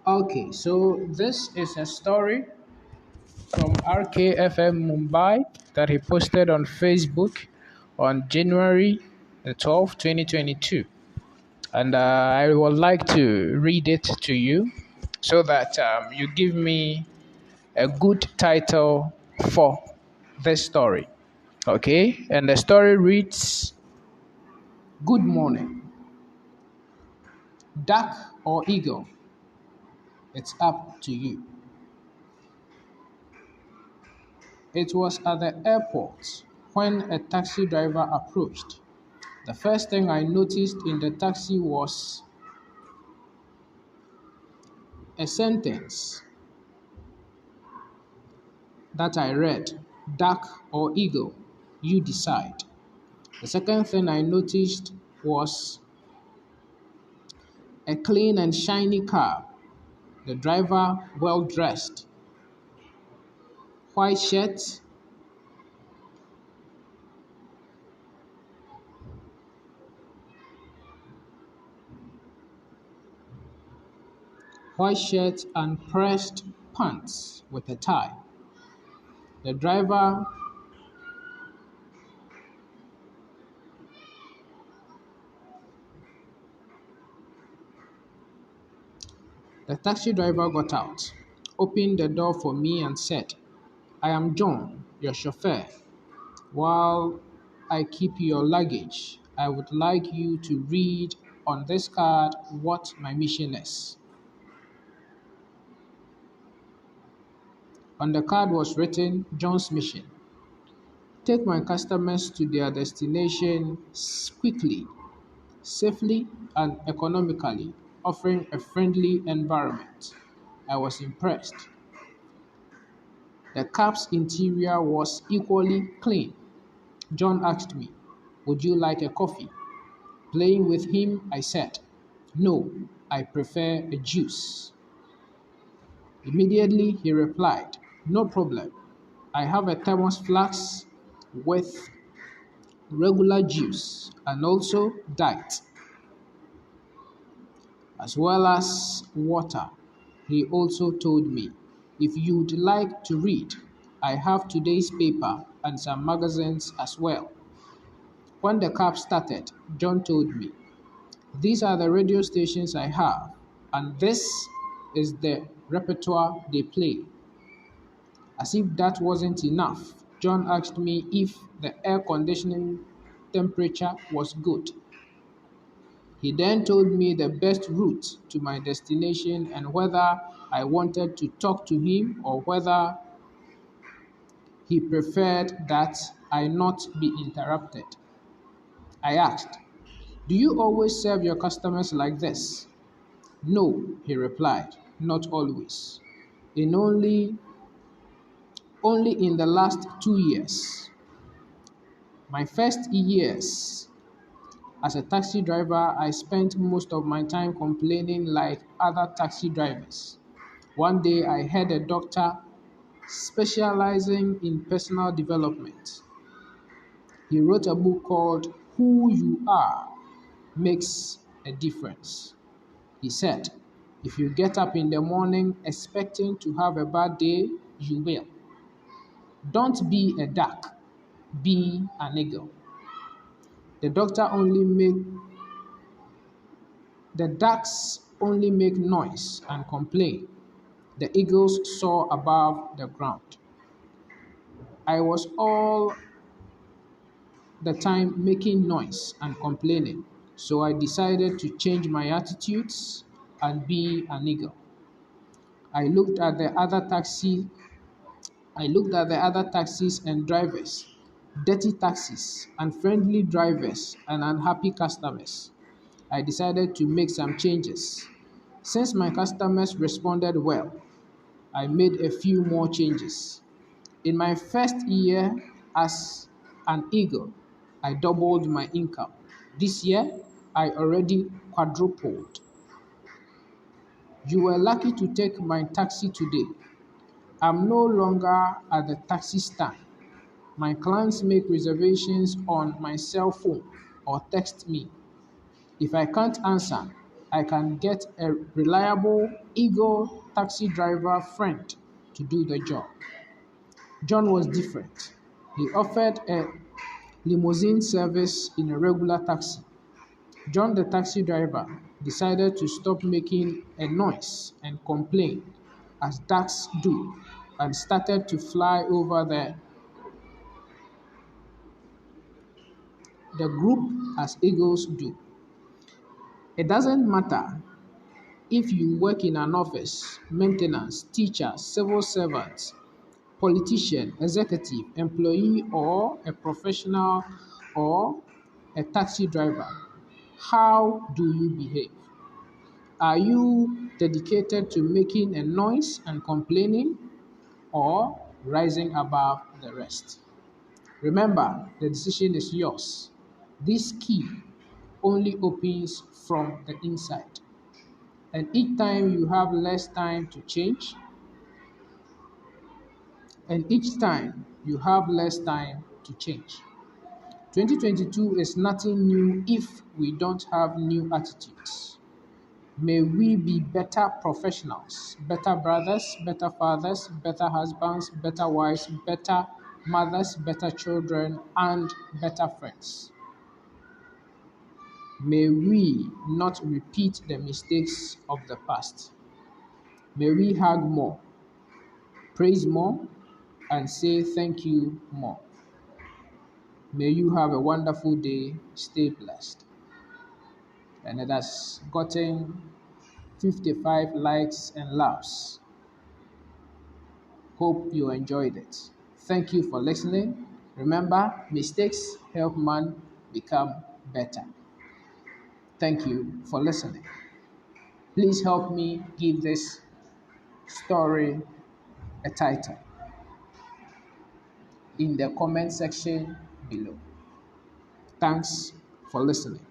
Okay, so this is a story from RKFM Mumbai that he posted on Facebook on January the 12th, 2022. And I would like to read it to you so that you give me a good title for this story. Okay, and the story reads: Good morning, duck or eagle, it's up to you. It was at the airport when a taxi driver approached. The first thing I noticed in the taxi was a sentence that I read: duck or eagle, you decide. The second thing I noticed was a clean and shiny car, the driver well dressed, white shirt, and pressed pants with a tie. The driver, the taxi driver got out, opened the door for me and said, I am John, your chauffeur. While I keep your luggage, I would like you to read on this card what my mission is. On the card was written John's mission: take my customers to their destination quickly, safely, and economically, offering a friendly environment. I was impressed. The cab's interior was equally clean. John asked me, would you like a coffee? Playing with him, I said, no, I prefer a juice. Immediately he replied, no problem. I have a thermos flask with regular juice and also diet, as well as water. He also told me, if you'd like to read, I have today's paper and some magazines as well. When the cab started, John told me, these are the radio stations I have, and this is the repertoire they play. As if that wasn't enough, John asked me if the air conditioning temperature was good. He then told me the best route to my destination and whether I wanted to talk to him or whether he preferred that I not be interrupted. I asked, do you always serve your customers like this? No, he replied, not always. In only in the last 2 years. My first years as a taxi driver, I spent most of my time complaining like other taxi drivers. One day I heard a doctor specializing in personal development. He wrote a book called Who You Are Makes a Difference. He said, if you get up in the morning expecting to have a bad day, you will. Don't be a duck, be an eagle. The doctor only make the ducks only make noise and complain. The eagles soar above the ground. I was all the time making noise and complaining, so I decided to change my attitudes and be an eagle. I looked at the other taxi I looked at the other taxis and drivers, dirty taxis and friendly drivers and unhappy customers. I decided to make some changes. Since my customers responded well, I made a few more changes. In my first year as an eagle, I doubled my income. This year, I already quadrupled. You were lucky to take my taxi today. I'm no longer at the taxi stand. My clients make reservations on my cell phone or text me. If I can't answer, I can get a reliable Eagle taxi driver friend to do the job. John was different. He offered a limousine service in a regular taxi. John, the taxi driver, decided to stop making a noise and complain, as ducks do, and started to fly over the group as eagles do. It doesn't matter if you work in an office, maintenance, teacher, civil servant, politician, executive, employee, or a professional or a taxi driver. How do you behave? Are you dedicated to making a noise and complaining, or rising above the rest? Remember, the decision is yours. This key only opens from the inside. And each time you have less time to change, and each time you have less time to change. 2022 is nothing new if we don't have new attitudes. May we be better professionals, better brothers, better fathers, better husbands, better wives, better mothers, better children, and better friends. May we not repeat the mistakes of the past. May we hug more, praise more, and say thank you more. May you have a wonderful day. Stay blessed. And it has gotten 55 likes and loves. Hope you enjoyed it. Thank you for listening. Remember, mistakes help man become better. Thank you for listening. Please help me give this story a title in the comment section below. Thanks for listening.